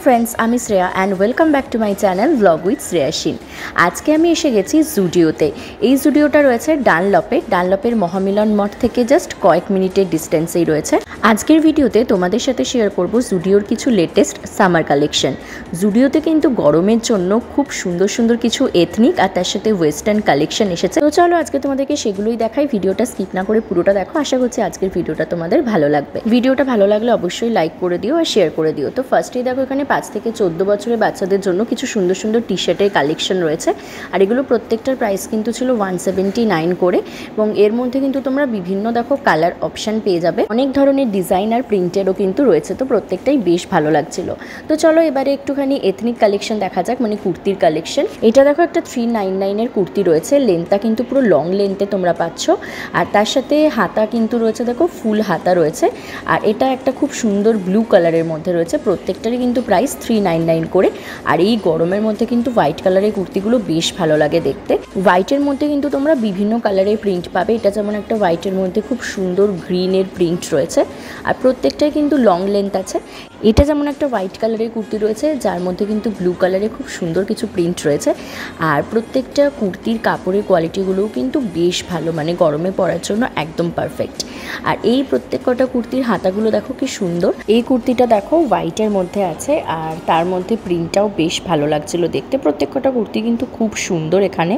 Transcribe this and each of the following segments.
Friends आमी Shreya and welcome back to my channel vlog with Shreya Sen. आज के आमी एसे गेছি জুডিওতে। এই জুডিওটা রয়েছে ডানলপের মহামিলন মঠ থেকে জাস্ট কয়েক মিনিটের ডিস্টেন্সেই রয়েছে। আজকের ভিডিওতে তোমাদের সাথে শেয়ার করব জুডিওর কিছু লেটেস্ট সামার কালেকশন। জুডিওতে কিন্তু গরমের জন্য খুব সুন্দর সুন্দর কিছু এথনিক আর তার সাথে ওয়েস্টার্ন কালেকশন এসেছে। তো চলো আজকে তোমাদেরকে সেগুলোই দেখাই। ভিডিওটা স্কিপ না করে পুরোটা দেখো। আশা করছি আজকের ভিডিওটা তোমাদের ভালো লাগবে। ভিডিওটা ভালো লাগলে অবশ্যই লাইক করে দিও আর শেয়ার করে দিও। তো ফার্স্টেই দেখো এখানে 5 থেকে 14 বছরের বাচ্চাদের জন্য কিছু সুন্দর সুন্দর টি শার্টের কালেকশন রয়েছে। আর এগুলো প্রত্যেকটার প্রাইস কিন্তু ছিল 179 করে এবং এর মধ্যে কিন্তু তোমরা বিভিন্ন দেখো কালার অপশন পেয়ে যাবে। অনেক ধরনের ডিজাইন আর প্রিন্টেরও কিন্তু রয়েছে, তো প্রত্যেকটাই বেশ ভালো লাগছিল। তো চলো এবারে একটুখানি এথনিক কালেকশন দেখা যাক, মানে কুর্তির কালেকশন। এটা দেখো একটা 399 এর কুর্তি রয়েছে। লেন্থটা কিন্তু পুরো লং লেন্থে তোমরা পাচ্ছ আর তার সাথে হাতা কিন্তু রয়েছে, দেখো ফুল হাতা রয়েছে। আর এটা একটা খুব সুন্দর ব্লু কালারের মধ্যে রয়েছে। প্রত্যেকটারই কিন্তু প্রাইস 399 করে। আর এই গরমের মধ্যে কিন্তু হোয়াইট কালারের কুর্তিগুলো বেশ ভালো লাগে দেখতে। হোয়াইটের মধ্যে কিন্তু তোমরা বিভিন্ন কালারের প্রিন্ট পাবে। এটা যেমন একটা হোয়াইটের মধ্যে খুব সুন্দর গ্রিনের প্রিন্ট রয়েছে আর প্রত্যেকটাই কিন্তু লং লেন্থ আছে। এটা যেমন একটা হোয়াইট কালারের কুর্তি রয়েছে যার মধ্যে কিন্তু ব্লু কালারে খুব সুন্দর কিছু প্রিন্ট রয়েছে। আর প্রত্যেকটা কুর্তির কাপড়ের কোয়ালিটিগুলোও কিন্তু বেশ ভালো, মানে গরমে পরার জন্য একদম পারফেক্ট। আর এই প্রত্যেক কটা কুর্তির হাতাগুলো দেখো কি সুন্দর। এই কুর্তিটা দেখো হোয়াইটের মধ্যে আছে আর তার মধ্যে প্রিন্টটাও বেশ ভালো লাগছিল দেখতে। প্রত্যেক কটা কুর্তি কিন্তু খুব সুন্দর এখানে।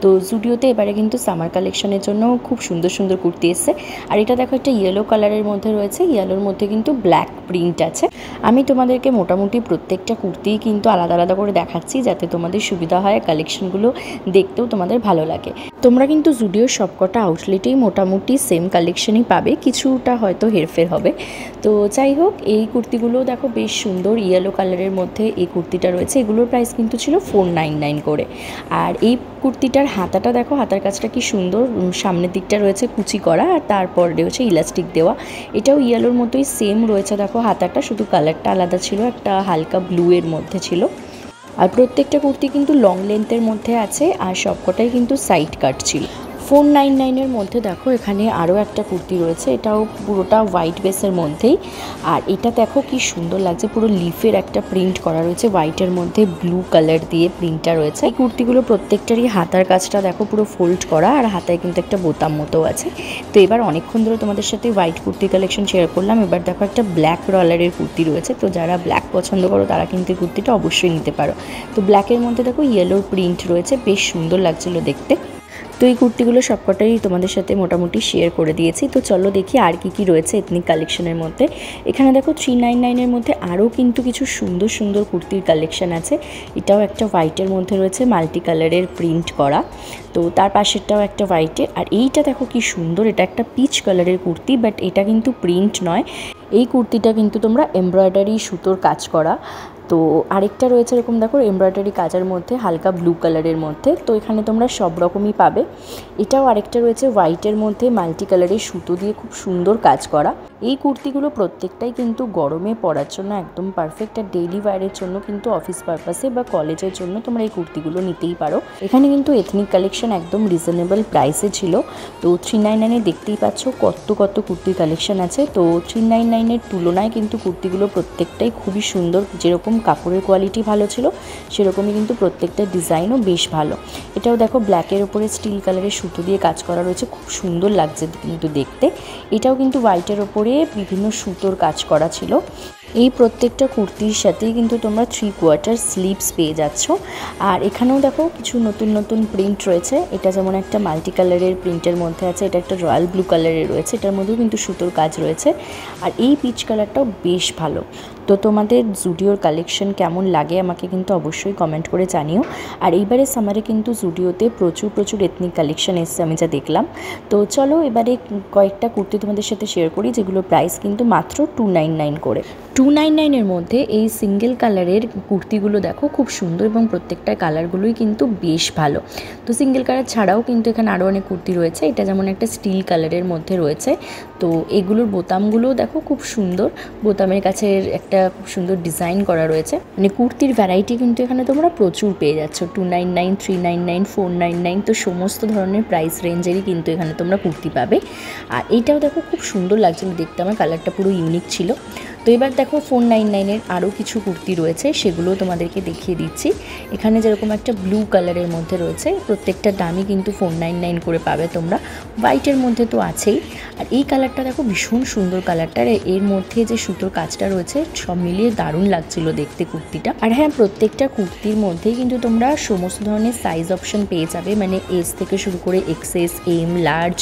তো জুডিওতে এবারে কিন্তু সামার কালেকশনের জন্য খুব সুন্দর সুন্দর কুর্তি এসছে। আর এটা দেখো একটা ইয়েলো কালারের মধ্যে রয়েছে। ইয়েলোর মধ্যে কিন্তু ব্ল্যাক প্রিন্ট আছে। আমি তোমাদেরকে মোটামুটি প্রত্যেকটা কুর্তি কিন্তু আলাদা আলাদা করে দেখাচ্ছি যাতে তোমাদের সুবিধা হয়, কালেকশনগুলো দেখতেও তোমাদের ভালো লাগে। তোমরা কিন্তু জুডিওর সবকটা আউটলেটেই মোটামুটি সেম কালেকশনই পাবে, কিছুটা হয়তো হেরফের হবে। তো যাই হোক, এই কুর্তিগুলোও দেখো বেশ সুন্দর। ইয়েলো কালারের মধ্যে এই কুর্তিটা রয়েছে। এগুলোর প্রাইস কিন্তু ছিল 499 করে। আর এই কুর্তিটার হাতাটা দেখো, হাতার কাজটা কি সুন্দর। সামনের দিকটা রয়েছে কুচি করা আর তারপর রয়েছে ইলাস্টিক দেওয়া। এটাও ইয়েলোর মতোই সেম রয়েছে দেখো হাতাটা, শুধু কালারটা আলাদা ছিল, একটা হালকা ব্লু এর মধ্যে ছিল। আর প্রত্যেকটা কুর্তি কিন্তু লং লেন্থের মধ্যে আছে আর সবকটাই কিন্তু সাইড কাট ছিল। 499 মধ্যে দেখো এখানে আরও একটা কুর্তি রয়েছে। এটাও পুরোটা হোয়াইট বেসের মধ্যেই। আর এটা দেখো কি সুন্দর লাগছে, পুরো লিফের একটা প্রিন্ট করা রয়েছে। হোয়াইটের মধ্যে ব্লু কালার দিয়ে প্রিন্টটা রয়েছে। এই কুর্তিগুলো প্রত্যেকটারই হাতার কাজটা দেখো পুরো ফোল্ড করা আর হাতায় কিন্তু একটা বোতাম মতো আছে। তো এবার অনেকক্ষণ ধরে তোমাদের সাথে হোয়াইট কুর্তি কালেকশন শেয়ার করলাম। এবার দেখো একটা ব্ল্যাক রলারের কুর্তি রয়েছে। তো যারা ব্ল্যাক পছন্দ করো তারা কিন্তু এই কুর্তিটা অবশ্যই নিতে পারো। তো ব্ল্যাকের মধ্যে দেখো ইয়েলোর প্রিন্ট রয়েছে, বেশ সুন্দর লাগছিল দেখতে। তো এই কুর্তিগুলো সবকটাই তোমাদের সাথে মোটামুটি শেয়ার করে দিয়েছি। তো চলো দেখি আর কি কি রয়েছে এথনিক কালেকশনের মধ্যে। এখানে দেখো 399 মধ্যে আরও কিন্তু কিছু সুন্দর সুন্দর কুর্তির কালেকশন আছে। এটাও একটা হোয়াইটের মধ্যে রয়েছে, মাল্টি কালারের প্রিন্ট করা। তো তার পাশেরটাও একটা হোয়াইটের। আর এইটা দেখো কি সুন্দর, এটা একটা পিচ কালারের কুর্তি, বাট এটা কিন্তু প্রিন্ট নয়। এই কুর্তিটা কিন্তু তোমরা এমব্রয়ডারি সুতোর কাজ করা। তো আরেকটা রয়েছে এরকম দেখো এমব্রয়ডারি কাজের মধ্যে হালকা ব্লু কালারের মধ্যে। তো এখানে তোমরা সব রকমই পাবে। এটাও আরেকটা রয়েছে হোয়াইটের মধ্যে মাল্টি কালারের সুতো দিয়ে খুব সুন্দর কাজ করা। এই কুর্তিগুলো প্রত্যেকটাই কিন্তু গরমে পরার জন্য একদম পারফেক্ট। আর ডেইলি ওয়্যারের জন্য কিন্তু অফিস পারপাসে বা কলেজের জন্য তোমরা এই কুর্তিগুলো নিতেই পারো। এখানে কিন্তু এথনিক কালেকশন একদম রিজনেবল প্রাইসে ছিল। তো 399 দেখতেই পাচ্ছ কত কত কুর্তির কালেকশন আছে। তো 399 তুলনায় কিন্তু কুর্তিগুলো প্রত্যেকটাই খুবই সুন্দর। যেরকম কাপড়ের কোয়ালিটি ভালো ছিল সেরকমই কিন্তু প্রত্যেকটা ডিজাইনও বেশ ভালো। এটাও দেখো ব্ল্যাকের উপরে স্টিল কালারের সুতো দিয়ে কাজ করা রয়েছে, খুব সুন্দর লাগছে কিন্তু দেখতে। এটাও কিন্তু হোয়াইটের ওপরে বিভিন্ন সুতোর কাজ করা ছিল। এই প্রত্যেকটা কুর্তির সাথেই কিন্তু তোমরা 3/4 স্লিভস পেয়ে যাচ্ছ। আর এখানেও দেখো কিছু নতুন নতুন প্রিন্ট রয়েছে। এটা যেমন একটা মাল্টি কালারের প্রিন্টের মধ্যে আছে, এটা একটা রয়্যাল ব্লু কালারের রয়েছে, এটার মধ্যেও কিন্তু সুতোর কাজ রয়েছে। আর এই পিচ কালারটাও বেশ ভালো। তো তোমাদের জুডিওর কালেকশন কেমন লাগে আমাকে কিন্তু অবশ্যই কমেন্ট করে জানিও। আর এইবারে সামারে কিন্তু জুডিওতে প্রচুর প্রচুর এথনিক কালেকশন এসছে আমি যা দেখলাম। তো চলো এবারে কয়েকটা কুর্তি তোমাদের সাথে শেয়ার করি যেগুলোর প্রাইস কিন্তু মাত্র 299 করে। 299 মধ্যে এই সিঙ্গেল কালারের কুর্তিগুলো দেখো খুব সুন্দর এবং প্রত্যেকটা কালারগুলোই কিন্তু বেশ ভালো। তো সিঙ্গেল কালার ছাড়াও কিন্তু এখানে আরও অনেক কুর্তি রয়েছে। এটা যেমন একটা স্টিল কালারের মধ্যে রয়েছে। তো এগুলোর বোতামগুলোও দেখো খুব সুন্দর, বোতামের কাছে একটা খুব সুন্দর ডিজাইন করা রয়েছে। মানে কুর্তির ভ্যারাইটি কিন্তু এখানে তোমরা প্রচুর পেয়ে যাচ্ছ। 299, 399, 499, তো সমস্ত ধরনের প্রাইস রেঞ্জেরই কিন্তু এখানে তোমরা কুর্তি পাবে। আর এইটাও দেখো খুব সুন্দর লাগছিল দেখতে, আমার কালারটা পুরো ইউনিক ছিল। তো তো এবার দেখো 499-এর আরও কিছু কুর্তি রয়েছে, সেগুলো তোমাদেরকে দেখিয়ে দিচ্ছি। এখানে যেরকম একটা ব্লু কালারের মধ্যে রয়েছে, প্রত্যেকটা দামই কিন্তু 499 করে পাবে তোমরা। হোয়াইটের মধ্যে তো আছেই, আর এই কালারটা দেখো ভীষণ সুন্দর কালারটা, এর মধ্যে যে সুতোর কাজটা রয়েছে সব মিলিয়ে দারুণ লাগছিল দেখতে কুর্তিটা। আর হ্যাঁ, প্রত্যেকটা কুর্তির মধ্যেই কিন্তু তোমরা সমস্ত ধরনের সাইজ অপশন পেয়ে যাবে, মানে এস থেকে শুরু করে এক্সএস, এম, লার্জ,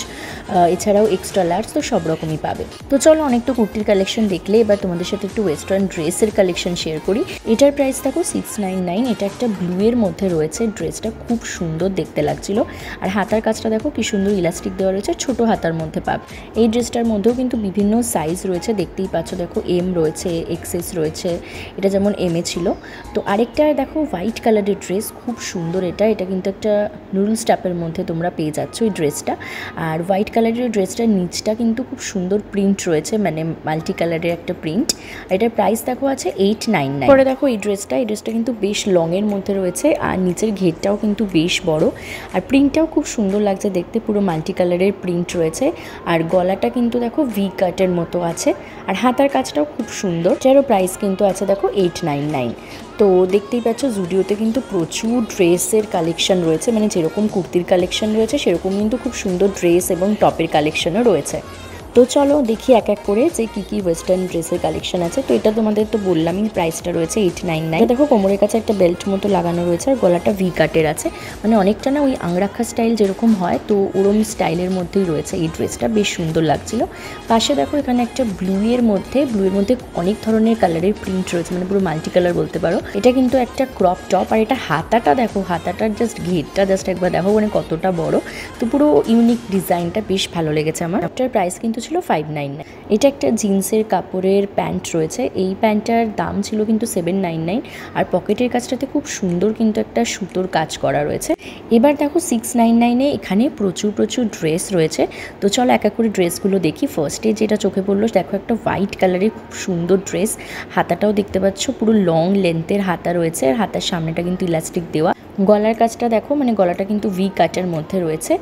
এছাড়াও এক্সট্রা লার্জ, তো সব রকমই পাবে। তো চলো, অনেক তো কুর্তির কালেকশন দেখলে, এবার তোমাদের সাথে একটু ওয়েস্টার্ন ড্রেসের কালেকশন শেয়ার করি। এটার প্রাইস দেখো 699। এটা একটা ব্লু এর মধ্যে রয়েছে, ড্রেসটা খুব সুন্দর দেখতে লাগছিল। আর হাতার কাজটা দেখো কি সুন্দর ইলাস্টিক দেওয়া রয়েছে, ছোট হাতার মধ্যে পাবে। এই ড্রেসটার মধ্যেও কিন্তু বিভিন্ন সাইজ রয়েছে, দেখতেই পাচ্ছ। দেখো এম রয়েছে, এক্সএস রয়েছে, এটা যেমন এম এ ছিল। তো আরেকটা দেখো হোয়াইট কালারের ড্রেস, খুব সুন্দর। এটা কিন্তু একটা নুডলস টাইপের মধ্যে তোমরা পেয়ে যাচ্ছ এই ড্রেসটা। আর হোয়াইট কালারের ড্রেসটার নিচটা কিন্তু খুব সুন্দর প্রিন্ট রয়েছে, মানে মাল্টি কালারের একটা প্রিন্ট। আর এটার প্রাইস দেখো আছে 899। পরে দেখো এই ড্রেসটা কিন্তু বেশ লংয়ের মধ্যে রয়েছে, আর নিচের ঘেরটাও কিন্তু বেশ বড়, আর প্রিন্টটাও খুব সুন্দর লাগছে দেখতে, পুরো মাল্টি কালারের প্রিন্ট রয়েছে। আর গলাটা কিন্তু দেখো ভি কাটের মতো আছে, আর হাতার কাজটাও খুব সুন্দর, যারও প্রাইস কিন্তু আছে দেখো 899। তো দেখতেই পাচ্ছ জুডিওতে কিন্তু প্রচুর ড্রেসের কালেকশন রয়েছে, মানে যেরকম কুর্তির কালেকশন রয়েছে সেরকম কিন্তু খুব সুন্দর ড্রেস এবং টপের কালেকশনও রয়েছে। তো চলো দেখি এক এক করে যে কী ওয়েস্টার্ন ড্রেসের কালেকশন আছে। তো এটা তোমাদের তো বললামই, প্রাইসটা রয়েছে 899। দেখো কোমরের কাছে একটা বেল্ট মতো লাগানো রয়েছে, আর গলাটা ভি কাটের আছে, মানে অনেকটা না ওই আংরাক্ষা স্টাইল যেরকম হয়, তো ওরম স্টাইলের মধ্যেই রয়েছে এই ড্রেসটা, বেশ সুন্দর লাগছিল। পাশে দেখো এখানে একটা ব্লু এর মধ্যে অনেক ধরনের কালারের প্রিন্ট রয়েছে, মানে পুরো মাল্টি কালার বলতে পারো। এটা কিন্তু একটা ক্রপ টপ, আর এটা হাতাটা দেখো, হাতাটার জাস্ট ঘেরটা জাস্ট একবার দেখো, মানে কতটা বড়। তো পুরো ইউনিক ডিজাইনটা বেশ ভালো লেগেছে আমার। এটার প্রাইস কিন্তু ছিল 599। এটা একটা জিন্সের কাপড়ের প্যান্ট রয়েছে, এই প্যান্টটার দাম ছিল কিন্তু 799। আর পকেটের কাজটাতে খুব সুন্দর কিন্তু একটা সুতোর কাজ করা রয়েছে। এবার দেখো 699-এ এখানে প্রচুর ড্রেস রয়েছে। তো চলো এক এক করে ড্রেসগুলো দেখি। ফার্স্টে যেটা চোখে পড়লো, দেখো একটা হোয়াইট কালারের খুব সুন্দর ড্রেস, হাতাটাও দেখতে পাচ্ছ পুরো লং লেন্থের হাতা রয়েছে, আর হাতার সামনেটা কিন্তু ইলাস্টিক দেওয়া। গলার কাজটা দেখো, মানে গলাটা কিন্তু ভি কাটের মধ্যে রয়েছে,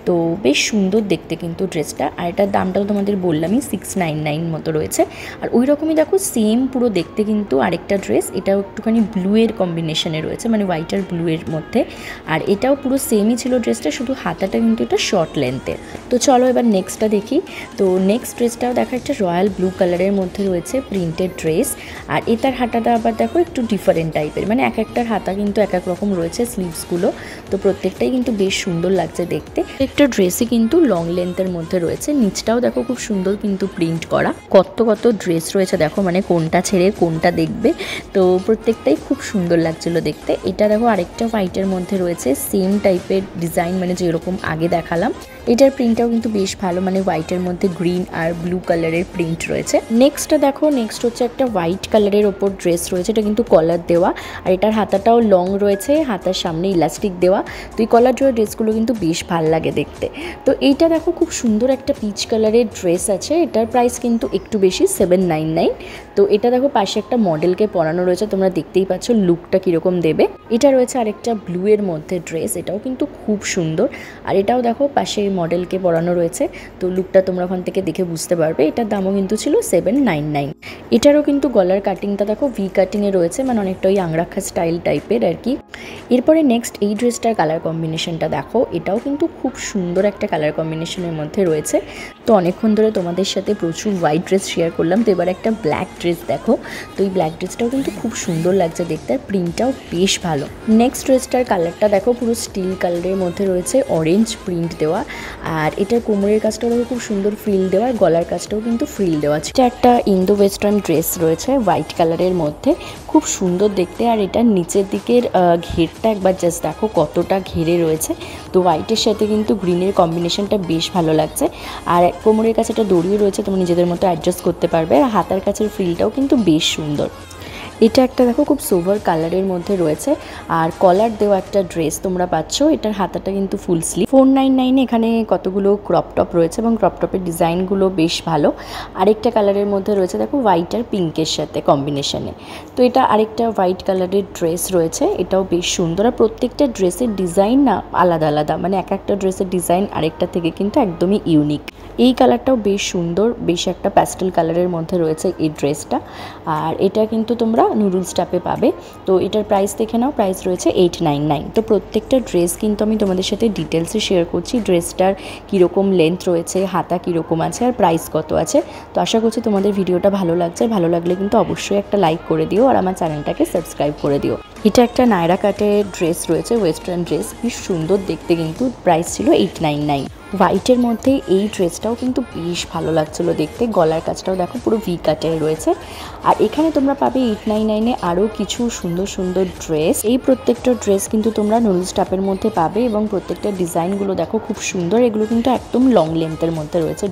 তো বেশ সুন্দর দেখতে কিন্তু ড্রেসটা। আর এটার দামটাও তোমাদের বললামই 699 মতো রয়েছে। আর ওই রকমই দেখো সেম পুরো দেখতে কিন্তু আরেকটা ড্রেস, এটাও একটুখানি ব্লু এর কম্বিনেশনে রয়েছে, মানে হোয়াইট আর ব্লু এর মধ্যে। আর এটাও পুরো সেমই ছিল ড্রেসটা, শুধু হাতাটা কিন্তু এটা শর্ট লেন্থের। তো চলো এবার নেক্সটটা দেখি। তো নেক্সট ড্রেসটাও দেখো একটা রয়্যাল ব্লু কালারের মধ্যে রয়েছে, প্রিন্টেড ড্রেস। আর এটার হাতাটা আবার দেখো একটু ডিফারেন্ট টাইপের, মানে এক একটার হাতা কিন্তু এক এক রকম রয়েছে, স্লিভসগুলো। তো প্রত্যেকটাই কিন্তু বেশ সুন্দর লাগছে দেখতে। একটা ড্রেসই কিন্তু লং লেন্থের মধ্যে রয়েছে, নিচটাও দেখো খুব সুন্দর কিন্তু প্রিন্ট করা। কত ড্রেস রয়েছে দেখো, মানে কোনটা ছেড়ে কোনটা দেখবে। তো প্রত্যেকটাই খুব সুন্দর লাগছিল দেখতে। এটা দেখো আরেকটা হোয়াইটের মধ্যে রয়েছে, সেম টাইপের ডিজাইন, মানে যেরকম আগে দেখালাম। এটার প্রিন্টটাও কিন্তু বেশ ভালো, মানে হোয়াইটের মধ্যে গ্রিন আর ব্লু কালারের প্রিন্ট রয়েছে। নেক্সট হচ্ছে একটা হোয়াইট কালারের ওপর ড্রেস রয়েছে, এটা কিন্তু কলার দেওয়া, আর এটার হাতাটাও লং রয়েছে, হাতার সামনে ইলাস্টিক দেওয়া। তো এই কলার দেওয়া ড্রেসগুলো কিন্তু বেশ ভালো লাগে দেখতে। তো এইটা দেখো খুব সুন্দর একটা পিচ কালারের ড্রেস আছে, এটার প্রাইস কিন্তু একটু বেশি, 799। তো এটা দেখো পাশে একটা মডেলকে পরানো রয়েছে, তোমরা দেখতেই পাচ্ছ লুকটা কীরকম দেবে। এটা রয়েছে আরেকটা ব্লু এর মধ্যে ড্রেস, এটাও কিন্তু খুব সুন্দর। আর এটাও দেখো পাশে মডেলকে পরানো রয়েছে, তো লুকটা তোমরা ওখান থেকে দেখে বুঝতে পারবে। এটার দামও কিন্তু ছিল 799। এটারও কিন্তু গলার কাটিংটা দেখো ভি কাটিংয়ে রয়েছে, মানে অনেকটা ওই আংরাক্ষা স্টাইল টাইপের আর কি। এরপরে নেক্সট এই ড্রেসটার কালার কম্বিনেশনটা দেখো, এটাও কিন্তু খুব সুন্দর একটা কালার কম্বিনেশনের মধ্যে রয়েছে। তো অনেকক্ষণ ধরে তোমাদের সাথে প্রচুর হোয়াইট ড্রেস শেয়ার করলাম, তো এবার একটা ব্ল্যাক ড্রেস দেখো। তো এই ব্ল্যাক ড্রেসটাও কিন্তু খুব সুন্দর লাগছে দেখতে, আর প্রিন্টটাও বেশ ভালো। নেক্সট ড্রেসটার কালারটা দেখো পুরো স্টিল কালারের মধ্যে রয়েছে, অরেঞ্জ প্রিন্ট দেওয়া। আর এটার কোমরের কাজটাও দেখো খুব সুন্দর ফ্রিল দেওয়া, আর গলার কাজটাও কিন্তু ফ্রিল দেওয়া আছে। এটা একটা ইন্দো ওয়েস্টার্ন ড্রেস রয়েছে হোয়াইট কালারের মধ্যে, খুব সুন্দর দেখতে। আর এটার নিচের দিকের ঘেরটা একবার জাস্ট দেখো কতটা ঘেরে রয়েছে। তো হোয়াইটের সাথে কিন্তু গ্রিনের কম্বিনেশনটা বেশ ভালো লাগছে। আর কোমরের কাছে একটা দড়িও রয়েছে, তোমরা নিজেদের মতো অ্যাডজাস্ট করতে পারবে। আর হাতার কাছের ফ্রিলটাও কিন্তু বেশ সুন্দর। এটা একটা দেখো খুব সোভার কালারের মধ্যে রয়েছে, আর কলার দেওয়া একটা ড্রেস তোমরা পাচ্ছ। এটার হাতাটা কিন্তু ফুল স্লিভ। 499-এ এখানে কতগুলো ক্রপ টপ রয়েছে, এবং ক্রপ টপের ডিজাইনগুলো বেশ ভালো। আরেকটা কালারের মধ্যে রয়েছে দেখো হোয়াইট আর পিঙ্কের সাথে কম্বিনেশনে। তো এটা আরেকটা হোয়াইট কালারের ড্রেস রয়েছে, এটাও বেশ সুন্দর। আর প্রত্যেকটা ড্রেসের ডিজাইন না আলাদা আলাদা, মানে এক একটা ড্রেসের ডিজাইন আরেকটা থেকে কিন্তু একদমই ইউনিক। এই কালারটাও বেশ সুন্দর, বেশ একটা প্যাস্টেল কালারের মধ্যে রয়েছে এই ড্রেসটা। আর এটা কিন্তু তোমরা নুডলস টাপে পাবে। তো এটার প্রাইস দেখে নাও, প্রাইস রয়েছে 899। তো প্রত্যেকটা ড্রেস কিন্তু আমি তোমাদের সাথে ডিটেলসে শেয়ার করছি, ড্রেসটার কীরকম লেন্থ রয়েছে, হাতা কীরকম আছে আর প্রাইস কত আছে। তো আশা করছি তোমাদের ভিডিওটা ভালো লাগছে। ভালো লাগলে কিন্তু অবশ্যই একটা লাইক করে দিও আর আমার চ্যানেলটাকে সাবস্ক্রাইব করে দিও। এটা একটা নায়রা কাটের ড্রেস রয়েছে, ওয়েস্টার্ন ড্রেস, বেশ সুন্দর দেখতে, কিন্তু প্রাইস ছিল 899। হোয়াইটের মধ্যে এই ড্রেসটাও কিন্তু বেশ ভালো লাগছিলো দেখতে, গলার কাজটাও দেখো পুরো ভি কাটে রয়েছে। আর এখানে তোমরা পাবে 899-এ আরও কিছু সুন্দর সুন্দর ড্রেস। এই প্রত্যেকটা ড্রেস কিন্তু তোমরা নুডলস টাপের মধ্যে পাবে এবং প্রত্যেকটা ডিজাইনগুলো দেখো খুব সুন্দর। এগুলো কিন্তু একদম লং লেন্থের মধ্যে রয়েছে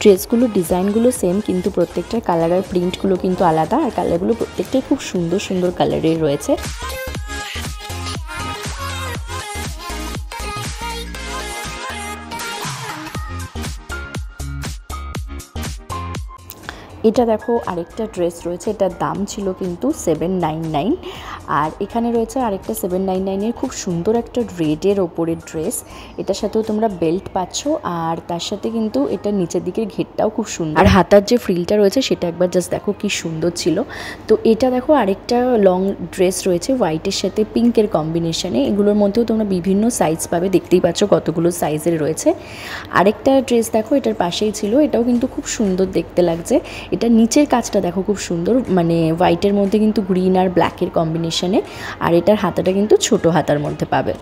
ড্রেসগুলো ডিজাইনগুলো সেম, কিন্তু প্রত্যেকটার কালার আর প্রিন্টগুলো কিন্তু আলাদা। আর কালারগুলো প্রত্যেকটাই খুব সুন্দর সুন্দর কালারের রয়েছে। এটা দেখো আরেকটা ড্রেস রয়েছে, এটার দাম ছিল কিন্তু 799। আর এখানে রয়েছে আরেকটা 799-এর খুব সুন্দর একটা রেডের ওপরের ড্রেস। এটার সাথেও তোমরা বেল্ট পাচ্ছ আর তার সাথে কিন্তু এটার নিচের দিকের ঘেরটাও খুব সুন্দর। আর হাতার যে ফ্রিলটা রয়েছে সেটা একবার জাস্ট দেখো কি সুন্দর ছিল। তো এটা দেখো আরেকটা লং ড্রেস রয়েছে হোয়াইটের সাথে পিঙ্কের কম্বিনেশনে। এগুলোর মধ্যেও তোমরা বিভিন্ন সাইজ পাবে, দেখতেই পাচ্ছ কতগুলো সাইজের রয়েছে। আরেকটা ড্রেস দেখো এটার পাশেই ছিল, এটাও কিন্তু খুব সুন্দর দেখতে লাগছে। এটা নিচের কাজটা দেখো খুব সুন্দর, মানে হোয়াইটের মধ্যে কিন্তু গ্রিন আর ব্ল্যাকের কম্বিনেশনে। আর এটার হাতাটা কিন্তু ছোট হাতার মধ্যে পাবে।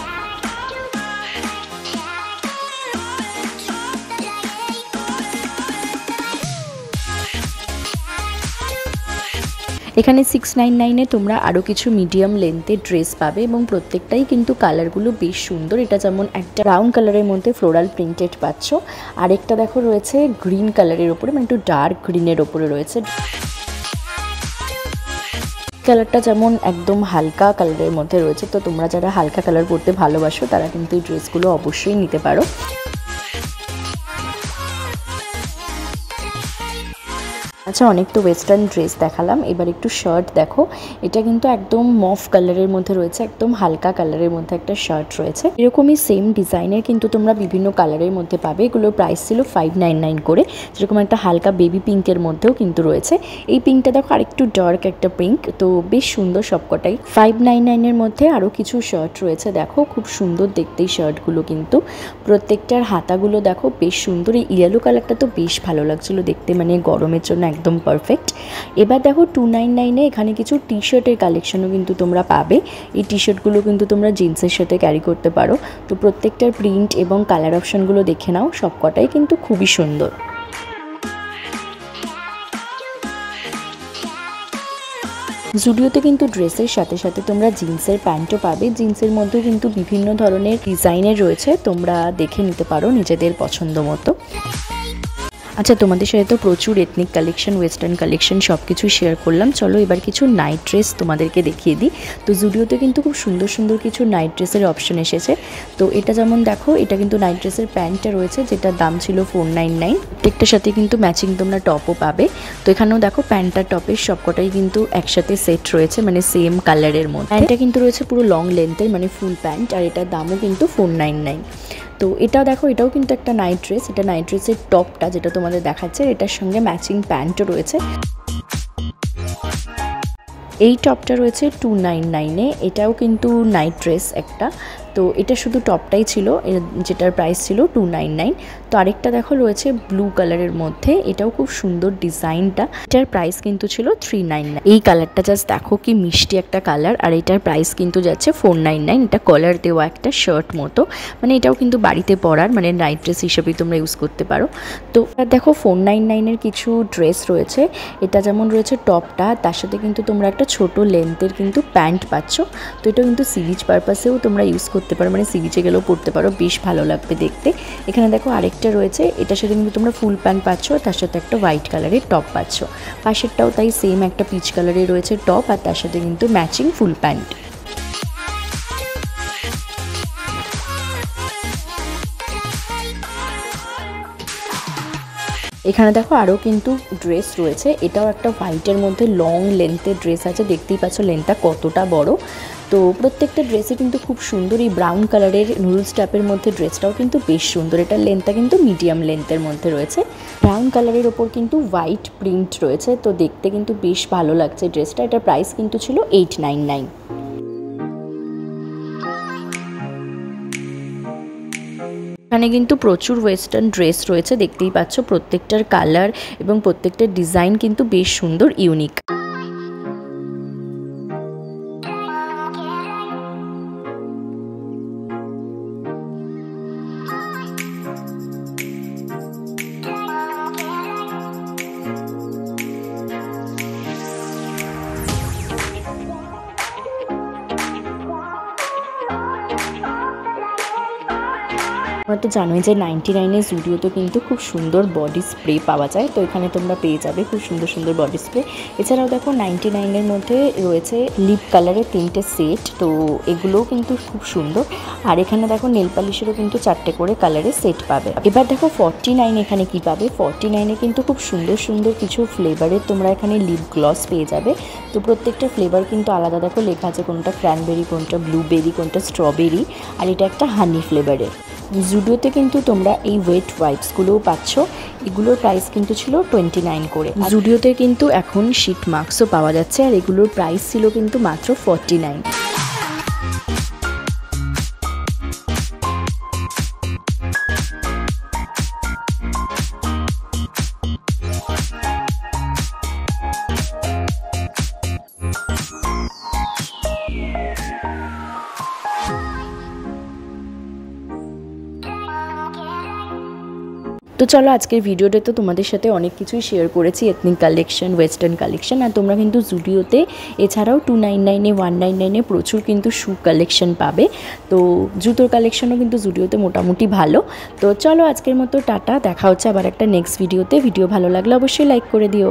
এখানে 699-এ তোমরা আরও কিছু মিডিয়াম লেন্থের ড্রেস পাবে এবং প্রত্যেকটাই কিন্তু কালারগুলো বেশ সুন্দর। এটা যেমন একটা ব্রাউন কালারের মধ্যে ফ্লোরাল প্রিন্টেড পাচ্ছ, আরেকটা দেখো রয়েছে গ্রিন কালারের ওপরে, মানে একটু ডার্ক গ্রিনের ওপরে রয়েছে। কালারটা যেমন একদম হালকা কালারের মধ্যে রয়েছে, তো তোমরা যারা হালকা কালার পরতে ভালোবাসো তারা কিন্তু এই ড্রেসগুলো অবশ্যই নিতে পারো। আচ্ছা, অনেক তো ওয়েস্টার্ন ড্রেস দেখালাম, এবার একটু শার্ট দেখো। এটা কিন্তু একদম মফ কালারের মধ্যে রয়েছে, একদম হালকা কালারের মধ্যে একটা শার্ট রয়েছে। এরকমই সেম ডিজাইনের কিন্তু তোমরা বিভিন্ন কালারের মধ্যে পাবে। এগুলোর প্রাইস ছিল 599 করে। যেরকম একটা হালকা বেবি পিঙ্কের মধ্যেও কিন্তু রয়েছে। এই পিঙ্কটা দেখো আরেকটু ডার্ক একটা পিঙ্ক, তো বেশ সুন্দর সবকটাই। 599-এর মধ্যে আরও কিছু শার্ট রয়েছে, দেখো খুব সুন্দর দেখতে এই শার্টগুলো কিন্তু। প্রত্যেকটার হাতাগুলো দেখো বেশ সুন্দর। এই ইয়েলো কালারটা তো বেশ ভালো লাগছিলো দেখতে, মানে গরমের জন্য একদম পারফেক্ট। এবার দেখো 299-এ এখানে কিছু টি শার্টের কালেকশনও কিন্তু তোমরা পাবে। এই টি শার্টগুলো কিন্তু তোমরা জিন্সের সাথে ক্যারি করতে পারো। তো প্রত্যেকটার প্রিন্ট এবং কালার অপশানগুলো দেখে নাও, সবকটাই কিন্তু খুবই সুন্দর। জুডিওতে কিন্তু ড্রেসের সাথে সাথে তোমরা জিন্সের প্যান্টও পাবে। জিন্সের মধ্যেও কিন্তু বিভিন্ন ধরনের ডিজাইনের রয়েছে, তোমরা দেখে নিতে পারো নিজেদের পছন্দ মতো। আচ্ছা, তোমাদের সাথে তো প্রচুর এথনিক কালেকশন, ওয়েস্টার্ন কালেকশন সব কিছুই শেয়ার করলাম। চলো এবার কিছু নাইট ড্রেস তোমাদেরকে দেখিয়ে দিই। তো জুডিওতে কিন্তু খুব সুন্দর সুন্দর কিছু নাইট ড্রেসের অপশন এসেছে। তো এটা যেমন দেখো, এটা কিন্তু নাইট ড্রেসের প্যান্টটা রয়েছে, যেটার দাম ছিল 499। প্রত্যেকটার সাথে কিন্তু ম্যাচিং তোমরা টপও পাবে। তো এখানেও দেখো প্যান্টটা টপের সবকটাই কিন্তু একসাথে সেট রয়েছে, মানে সেম কালারের মধ্যে। প্যান্টটা কিন্তু রয়েছে পুরো লং লেন্থের, মানে ফুল প্যান্ট, আর এটার দামও কিন্তু 499। তো এটা দেখো, এটাও কিন্তু একটা নাইট ড্রেস। এটা নাইট ড্রেসের টপটা যেটা তোমাদের দেখাচ্ছে, এটার সঙ্গে ম্যাচিং প্যান্টও রয়েছে। এই টপটা রয়েছে 299-এ। এটাও কিন্তু নাইট ড্রেস একটা। তো এটা শুধু টপটাই ছিল, যেটার প্রাইস ছিল 299। তো আরেকটা দেখো রয়েছে ব্লু কালারের মধ্যে, এটাও খুব সুন্দর ডিজাইনটা। এটার প্রাইস কিন্তু ছিল 399। এই কালারটা জাস্ট দেখো কি মিষ্টি একটা কালার, আর এটার প্রাইস কিন্তু যাচ্ছে 499। এটা কলার দেওয়া একটা শার্ট মতো, মানে এটাও কিন্তু বাড়িতে পরার, মানে নাইট ড্রেস হিসেবেই তোমরা ইউজ করতে পারো। তো দেখো 499-এর কিছু ড্রেস রয়েছে। এটা যেমন রয়েছে টপটা, তার সাথে কিন্তু তোমরা একটা ছোট লেন্থের কিন্তু প্যান্ট পাচ্ছ। তো এটা কিন্তু সি বিচ পারপাসেও তোমরা ইউজ করতে পারো, মানে সি বিচে গেলেও পরতে পারো, বেশ ভালো লাগবে দেখতে। এখানে দেখো আরেকটা রয়েছে, এটার সাথে কিন্তু তোমরা ফুল প্যান্ট পাচ্ছ, তার সাথে একটা হোয়াইট কালারের টপ পাচ্ছ। পাশেরটাও তাই সেম একটা পিচ কালারের রয়েছে টপ, আর তার সাথে কিন্তু ম্যাচিং ফুল প্যান্ট। এখানে দেখো আরও কিন্তু ড্রেস রয়েছে। এটাও একটা হোয়াইটের মধ্যে লং লেন্থের ড্রেস আছে, দেখতেই পাচ্ছ লেন্থটা কতটা বড়। তো প্রত্যেকটা ড্রেসে কিন্তু খুব সুন্দর, এই ব্রাউন কালারের নুডলস টাইপের মধ্যে ড্রেসটাও কিন্তু বেশ সুন্দর। এটার লেন্থটা কিন্তু মিডিয়াম লেন্থের মধ্যে রয়েছে। ব্রাউন কালারের ওপর কিন্তু হোয়াইট প্রিন্ট রয়েছে, তো দেখতে কিন্তু বেশ ভালো লাগছে ড্রেসটা। এটার প্রাইস কিন্তু ছিল 899। এখানে কিন্তু প্রচুর ওয়েস্টার্ন ড্রেস রয়েছে, দেখতেই পাচ্ছ প্রত্যেকটার কালার এবং প্রত্যেকটার ডিজাইন কিন্তু বেশ সুন্দর, ইউনিক। তোমরা তো জানোই যে 99-এ জুডিওতে কিন্তু খুব সুন্দর বডি স্প্রে পাওয়া যায়, তো এখানে তোমরা পেয়ে যাবে খুব সুন্দর সুন্দর বডি স্প্রে। এছাড়াও দেখো 99-এর মধ্যে রয়েছে লিপ কালারের 3টে সেট, তো এগুলোও কিন্তু খুব সুন্দর। আর এখানে দেখো নেল পালিশেরও কিন্তু 4টে করে কালারের সেট পাবে। এবার দেখো 49 এখানে কি পাবে। 49-এ কিন্তু খুব সুন্দর সুন্দর কিছু ফ্লেভারের তোমরা এখানে লিপ গ্লস পেয়ে যাবে। তো প্রত্যেকটা ফ্লেভার কিন্তু আলাদা, দেখো লেখা আছে কোনটা ক্র্যানবেরি, কোনটা ব্লুবেরি, কোনটা স্ট্রবেরি, আর এটা একটা হানি ফ্লেভারের। জুডিওতে কিন্তু তোমরা এই ওয়েট ওয়াইপসগুলোও পাচ্ছ, এগুলোর প্রাইস কিন্তু ছিল 29 করে। জুডিওতে কিন্তু এখন শীট মাস্কও পাওয়া যাচ্ছে, আর এগুলোর প্রাইস ছিল কিন্তু মাত্র 49। তো চলো আজকের ভিডিওতে তো তোমাদের সাথে অনেক কিছুই শেয়ার করেছি, এথনিক কালেকশন, ওয়েস্টার্ন কালেকশন। আর তোমরা কিন্তু জুডিওতে এছাড়াও 299-এ 199-এ প্রচুর কিন্তু শু কালেকশন পাবে। তো জুতোর কালেকশনও কিন্তু জুডিওতে মোটামুটি ভালো। তো চলো আজকের মতো টাটা, দেখা হচ্ছে আবার একটা নেক্সট ভিডিওতে। ভিডিও ভালো লাগলে অবশ্যই লাইক করে দিও।